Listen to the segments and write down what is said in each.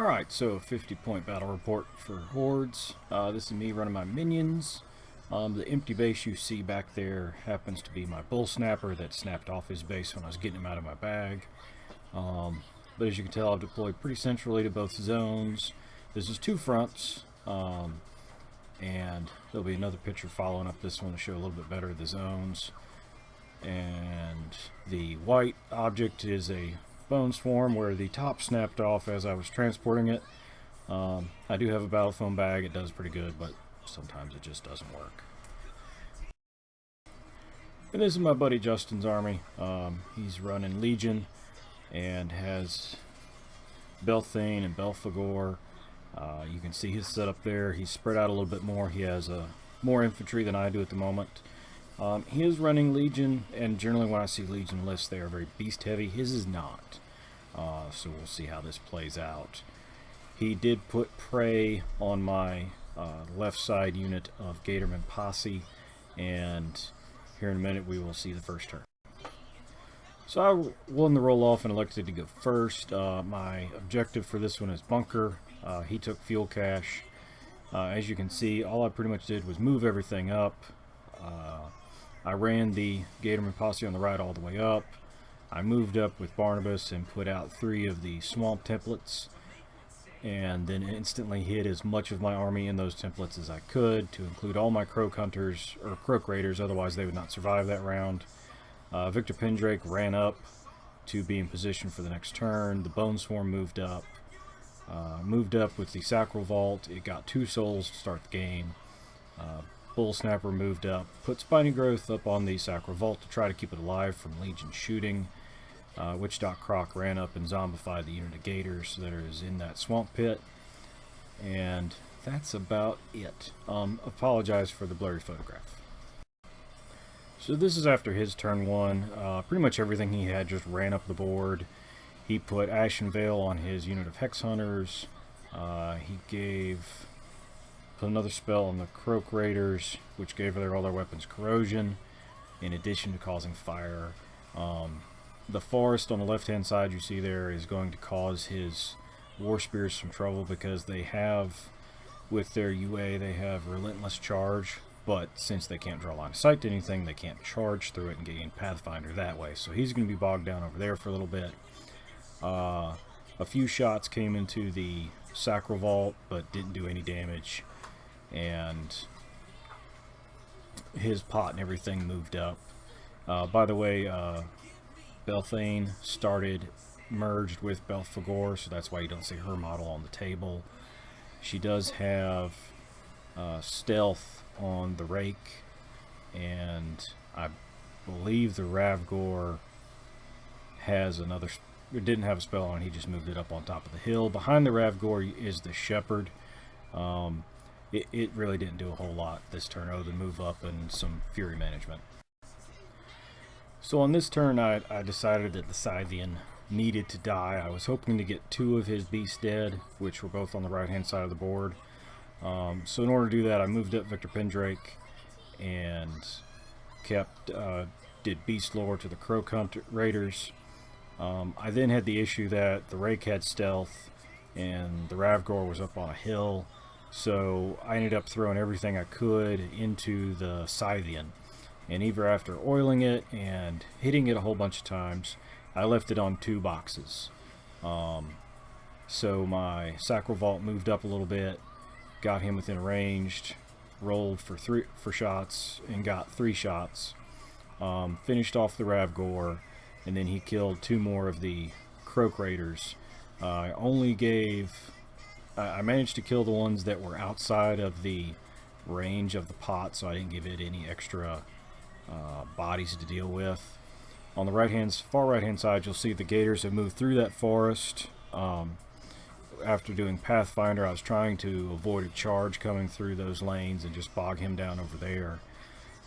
Alright, so 50-point battle report for hordes. This is me running my minions. The empty base you see back there happens to be my bull snapper that snapped off his base when I was getting him out of my bag. But as you can tell, I've deployed pretty centrally to both zones. This is two fronts, and there'll be another picture following up this one to show a little bit better the zones. And the white object is a bone swarm where the top snapped off as I was transporting it. I do have a battle foam bag. It does pretty good, but sometimes it just doesn't work. And this is my buddy Justin's army. He's running Legion and has Belthane and Belphegor. You can see his setup there. He's spread out a little bit more. He has more infantry than I do at the moment. He is running Legion, and generally when I see Legion lists, they are very beast heavy. His is not. So we'll see how this plays out. He did put prey on my left side unit of Gatorman Posse, and here in a minute we will see the first turn. So I won the roll off and elected to go first. My objective for this one is bunker. He took fuel cache. As you can see, all I pretty much did was move everything up. I ran the Gatorman Posse on the right all the way up. I moved up with Barnabas and put out 3 of the swamp templates, and then instantly hid as much of my army in those templates as I could, to include all my croak hunters or croak raiders, otherwise they would not survive that round. Victor Pendrake ran up to be in position for the next turn. The bone swarm moved up with the sacral vault. It got 2 souls to start the game. Bull Snapper moved up, put Spiny Growth up on the Sacral Vault to try to keep it alive from Legion shooting. Witch-Dot Croc ran up and zombified the unit of gators that is in that swamp pit. And that's about it. Apologize for the blurry photograph. So this is after his turn 1. Pretty much everything he had just ran up the board. He put Ashen Veil on his unit of Hex Hunters. He put another spell on the Croak Raiders, which gave all their weapons corrosion, in addition to causing fire. The forest on the left-hand side you see there is going to cause his War Spears some trouble, because they have, with their UA, they have Relentless Charge, but since they can't draw line of sight to anything, they can't charge through it and gain Pathfinder that way. So he's going to be bogged down over there for a little bit. A few shots came into the Sacral Vault, but didn't do any damage. And his pot and everything moved up. By the way, Belthane merged with Belphegor, so that's why you don't see her model on the table. She does have stealth on the rake, and I believe the Ravgor has another. It didn't have a spell on. He just moved it up on top of the hill. Behind the Ravgor is the Shepherd. It really didn't do a whole lot this turn other than move up and some Fury management. So on this turn I decided that the Scythian needed to die. I was hoping to get 2 of his beasts dead, which were both on the right hand side of the board. So in order to do that, I moved up Victor Pendrake and did beast lore to the Croak Hunter Raiders. I then had the issue that the Rake had stealth and the Ravgor was up on a hill. So I ended up throwing everything I could into the Scythian, and even after oiling it and hitting it a whole bunch of times, I left it on 2 boxes. So my Sacral Vault moved up a little bit, got him within ranged, rolled for shots and got 3 shots, finished off the Ravgor, and then he killed 2 more of the Croak Raiders. I managed to kill the ones that were outside of the range of the pot, so I didn't give it any extra bodies to deal with. On the far right hand side, you'll see the gators have moved through that forest. After doing Pathfinder, I was trying to avoid a charge coming through those lanes and just bog him down over there.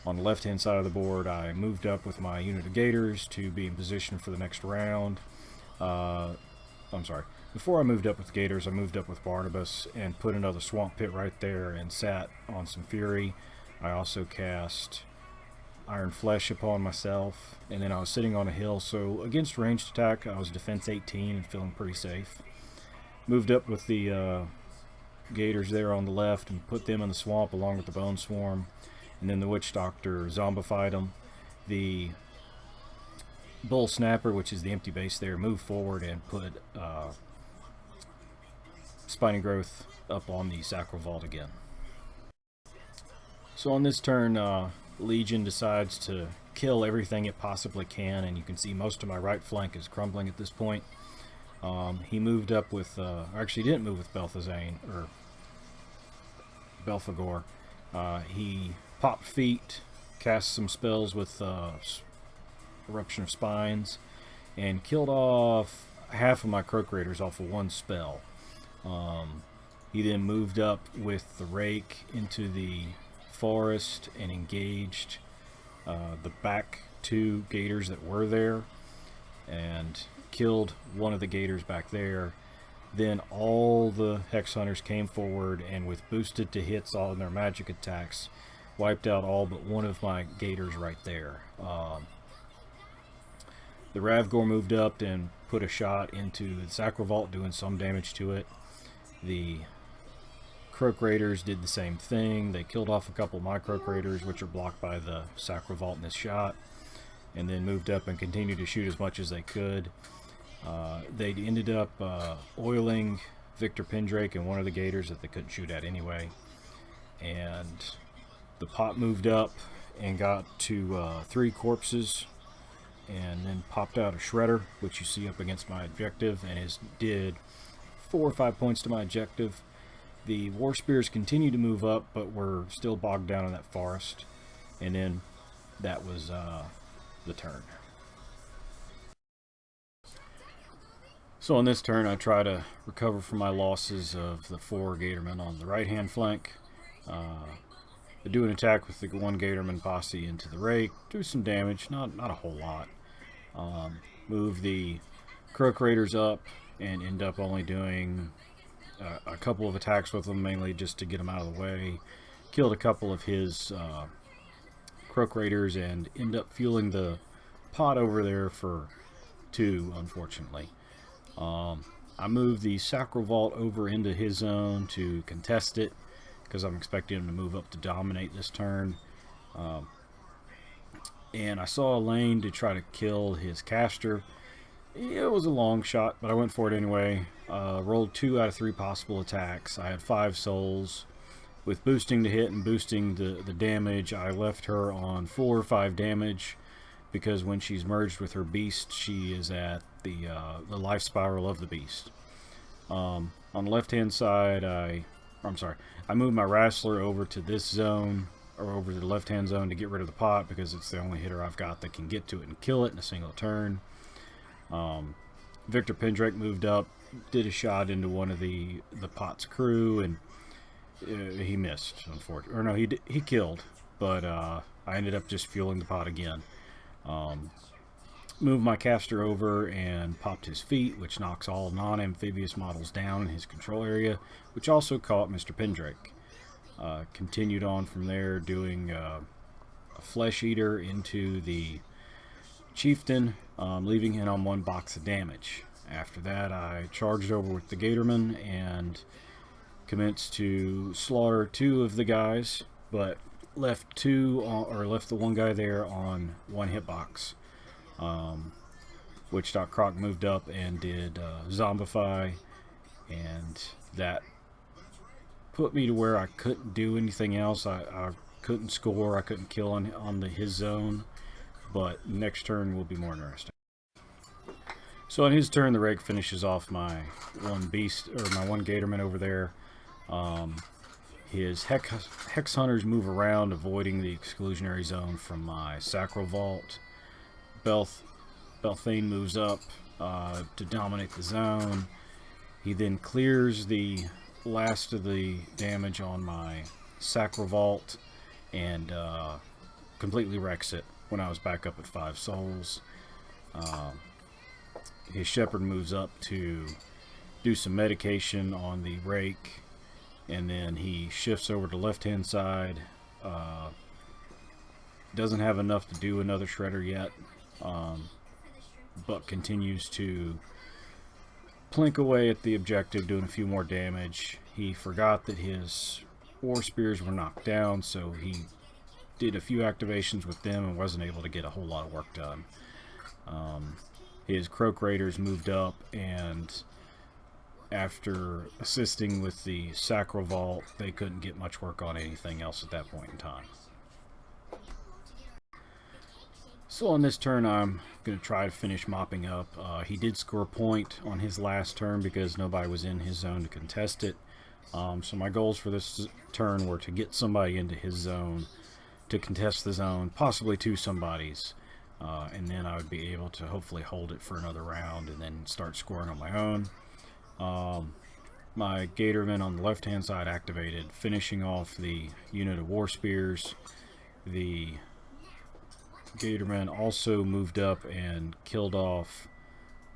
On the left hand side of the board, I moved up with my unit of gators to be in position for the next round. Before I moved up with Gators, I moved up with Barnabas and put another swamp pit right there and sat on some Fury. I also cast Iron Flesh upon myself, and then I was sitting on a hill, so against ranged attack I was defense 18 and feeling pretty safe. Moved up with the gators there on the left and put them in the swamp along with the bone swarm, and then the witch doctor zombified them. The bull snapper, which is the empty base there, moved forward and put spiny growth up on the sacral vault again. So on this turn, Legion decides to kill everything it possibly can, and you can see most of my right flank is crumbling at this point. He moved up with, actually didn't move with Belthazane, or Belphegor. He popped feet, cast some spells with Eruption of Spines, and killed off half of my Croak Raiders off of one spell. He then moved up with the rake into the forest and engaged the back two gators that were there, and killed one of the gators back there. Then all the Hex Hunters came forward and with boosted to hits on their magic attacks wiped out all but one of my gators right there. The Ravgor moved up and put a shot into the Sacral Vault, doing some damage to it. The Croak Raiders did the same thing. They killed off a couple of my Croak Raiders, which are blocked by the Sacral Vault in this shot, and then moved up and continued to shoot as much as they could. They ended up oiling Victor Pendrake and one of the gators that they couldn't shoot at anyway. And the pot moved up and got to 3 corpses, and then popped out a shredder, which you see up against my objective, and did 4 or 5 points to my objective. The War Spears continue to move up, but we're still bogged down in that forest. And then that was the turn. So on this turn, I try to recover from my losses of the 4 Gatormen on the right-hand flank. I do an attack with the 1 Gatorman posse into the rake, do some damage, not a whole lot. Move the Croak Raiders up and end up only doing a couple of attacks with them, mainly just to get them out of the way. Killed a couple of his Croak Raiders and end up fueling the pot over there for 2, unfortunately. I moved the Sacral Vault over into his zone to contest it, because I'm expecting him to move up to dominate this turn. And I saw a lane to try to kill his caster. It was a long shot, but I went for it anyway. Rolled 2 out of 3 possible attacks. I had 5 souls. With boosting to hit and boosting the damage, I left her on 4 or 5 damage, because when she's merged with her beast, she is at the life spiral of the beast. On the left-hand side, I moved my Wrestler over to this zone, or over to the left-hand zone, to get rid of the pot, because it's the only hitter I've got that can get to it and kill it in a single turn. Victor Pendrake moved up, did a shot into one of the pot's crew, and he missed, unfortunately. Or no, he killed, but I ended up just fueling the pot again. Moved my caster over and popped his feet, which knocks all non-amphibious models down in his control area, which also caught Mr. Pendrake. Continued on from there, doing a Flesh Eater into the Chieftain, leaving him on 1 box of damage. After that, I charged over with the Gatorman and commenced to slaughter 2 of the guys, but left the 1 guy there on 1 hitbox. Witch.Croc moved up and did Zombify, and that put me to where I couldn't do anything else. I couldn't score, I couldn't kill on his zone, but next turn will be more interesting. So on his turn, the rake finishes off my 1 beast, or my 1 Gatorman over there. His Hex Hunters move around, avoiding the exclusionary zone from my Sacral Vault. Belthane moves up to dominate the zone. He then clears the last of the damage on my Sacral Vault and completely wrecks it when I was back up at 5 souls. His Shepherd moves up to do some medication on the rake, and then he shifts over to left-hand side. Doesn't have enough to do another shredder yet, but continues to plink away at the objective, doing a few more damage. He forgot that his war spears were knocked down, so he did a few activations with them and wasn't able to get a whole lot of work done. His croak raiders moved up, and after assisting with the sacral vault, they couldn't get much work on anything else at that point in time. So on this turn, I'm going to try to finish mopping up. He did score a point on his last turn because nobody was in his zone to contest it. So my goals for this turn were to get somebody into his zone, to contest the zone, possibly two somebodies, and then I would be able to hopefully hold it for another round and then start scoring on my own. My Gatorman on the left hand side activated, finishing off the unit of war spears. The Gatorman also moved up and killed off,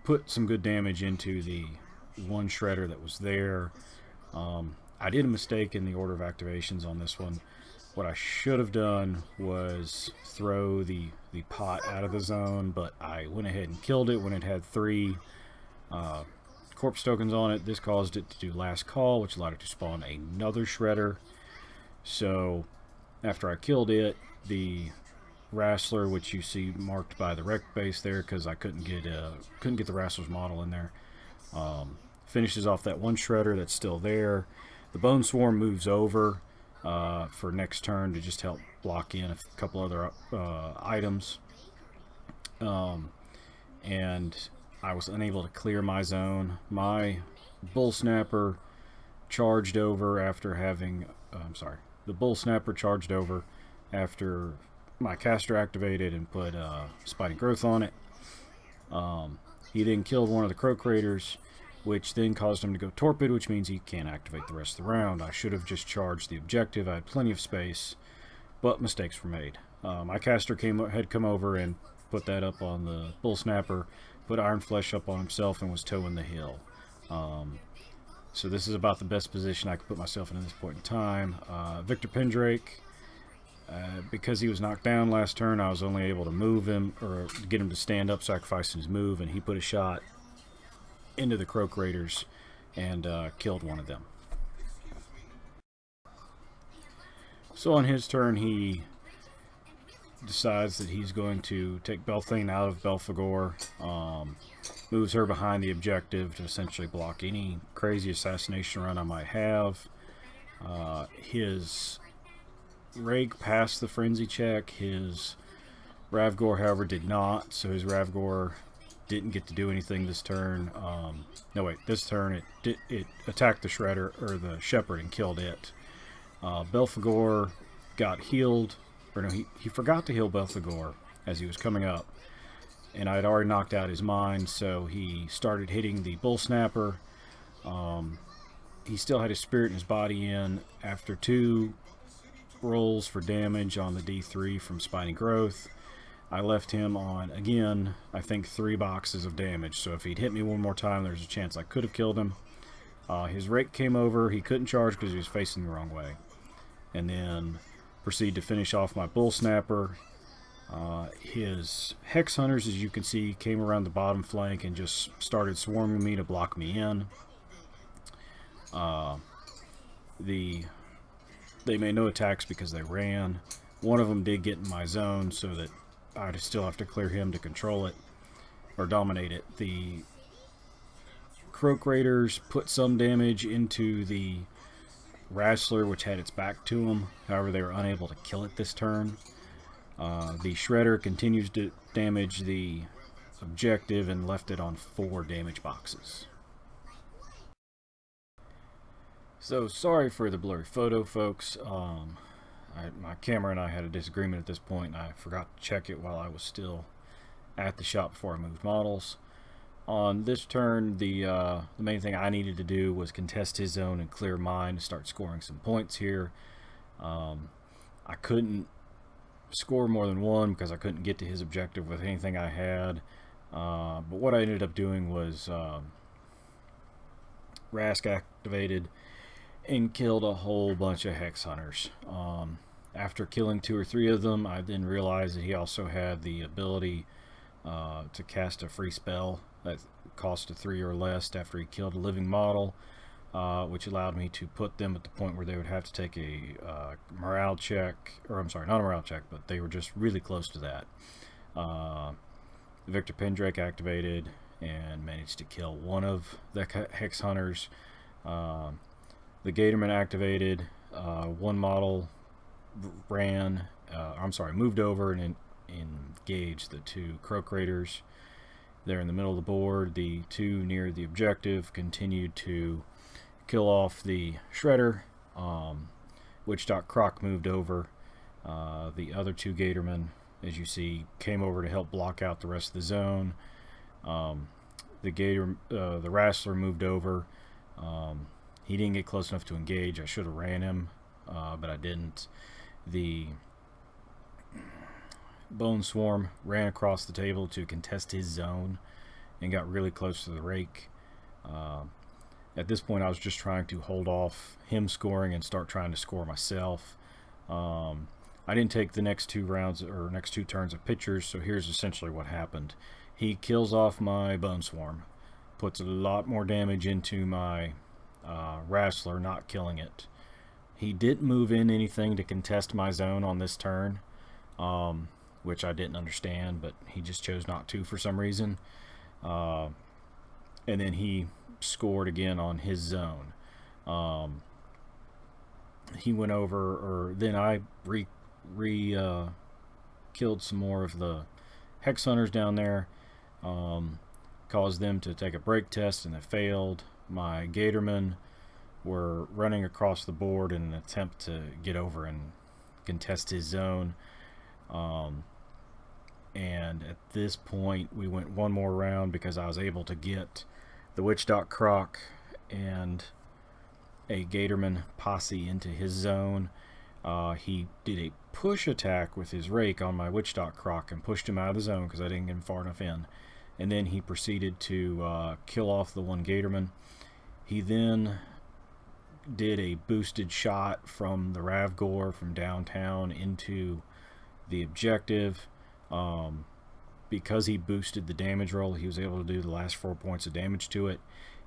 put some good damage into the one shredder that was there. I did a mistake in the order of activations on this one. What I should have done was throw the pot out of the zone, but I went ahead and killed it when it had 3 corpse tokens on it. This caused it to do last call, which allowed it to spawn another shredder. So after I killed it, the Wrestler, which you see marked by the wreck base there because I couldn't get the Wrestler's model in there, finishes off that one shredder that's still there. The Bone Swarm moves over for next turn to just help block in a couple other items, and I was unable to clear my zone. My Bull Snapper charged over after having the Bull Snapper charged over after my caster activated and put Spiny Growth on it. He then killed one of the Croak Raiders, which then caused him to go Torpid, which means he can't activate the rest of the round. I should have just charged the objective. I had plenty of space, but mistakes were made. My caster had come over and put that up on the Bull Snapper, put Iron Flesh up on himself, and was towing the hill. So this is about the best position I could put myself in at this point in time. Victor Pendrake, because he was knocked down last turn, I was only able to move him, or get him to stand up, sacrificing his move, and he put a shot into the Croak Raiders and killed one of them. So on his turn, he decides that he's going to take Belthane out of Belphegor, moves her behind the objective to essentially block any crazy assassination run I might have. His Rake passed the frenzy check. His Ravgor, however, did not, so his Ravgor didn't get to do anything this turn. This turn it attacked the Shredder, or the Shepherd, and killed it. Belphegor got healed, or no, he forgot to heal Belphegor as he was coming up, and I had already knocked out his mind, so he started hitting the Bull Snapper. He still had his spirit and his body in. After 2 rolls for damage on the D3 from Spiny Growth, I left him on, again, I think 3 boxes of damage. So if he'd hit me one more time, there's a chance I could have killed him. His Rake came over. He couldn't charge because he was facing the wrong way. And then proceed to finish off my Bull Snapper. His Hex Hunters, as you can see, came around the bottom flank and just started swarming me to block me in. They made no attacks because they ran. One of them did get in my zone, so that I'd still have to clear him to control it, or dominate it. The Croak Raiders put some damage into the Wrestler, which had its back to them. However, they were unable to kill it this turn. The Shredder continues to damage the objective and left it on 4 damage boxes. So, sorry for the blurry photo, folks. My camera and I had a disagreement at this point, and I forgot to check it while I was still at the shop before I moved models. On this turn, the main thing I needed to do was contest his zone and clear mine to start scoring some points here. I couldn't score more than 1 because I couldn't get to his objective with anything I had. But what I ended up doing was Rask activated and killed a whole bunch of Hex Hunters. After killing 2 or 3 of them, I then realized that he also had the ability to cast a free spell that cost a 3 or less after he killed a living model, which allowed me to put them at the point where they would have to take a morale check, or I'm sorry, not a morale check, but they were just really close to that. Victor Pendrake activated and managed to kill one of the Hex Hunters. The Gatorman activated, one model moved over and engaged the 2 Croak Raiders. They're in the middle of the board. The 2 near the objective continued to kill off the Shredder. Witch.Croc Croc moved over. The other 2 Gatormen, as you see, came over to help block out the rest of the zone. The Wrestler moved over. He didn't get close enough to engage. I should have ran him, but I didn't. The Bone Swarm ran across the table to contest his zone and got really close to the Rake. At this point, I was just trying to hold off him scoring and start trying to score myself. I didn't take the next 2 rounds or next 2 turns of pictures, so here's essentially what happened. He kills off my Bone Swarm, puts a lot more damage into my Wrestler, not killing it. He didn't move in anything to contest my zone on this turn, which I didn't understand, but he just chose not to for some reason. And then he scored again on his zone. He went over, or then I killed some more of the Hex Hunters down there, caused them to take a break test, and they failed. My Gatormen were running across the board in an attempt to get over and contest his zone. And at this point, we went one more round because I was able to get the Witch.Croc and a Gatorman posse into his zone. He did a push attack with his Rake on my Witch.Croc and pushed him out of the zone because I didn't get him far enough in. And then he proceeded to kill off the one Gatorman. He then did a boosted shot from the Ravgor from downtown into the objective. Because he boosted the damage roll, he was able to do the last 4 points of damage to it,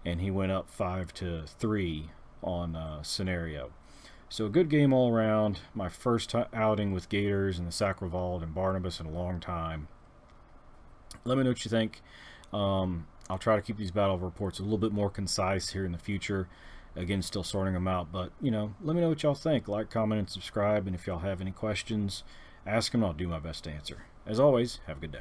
and he went up 5-3 on scenario. So a good game all around. My first outing with Gators and the Sacrovault and Barnabas in a long time. Let me know what you think. I'll try to keep these battle reports a little bit more concise here in the future. Again, still sorting them out, but let me know what y'all think. Like, comment, and subscribe, and if y'all have any questions, ask them. I'll do my best to answer. As always, have a good day.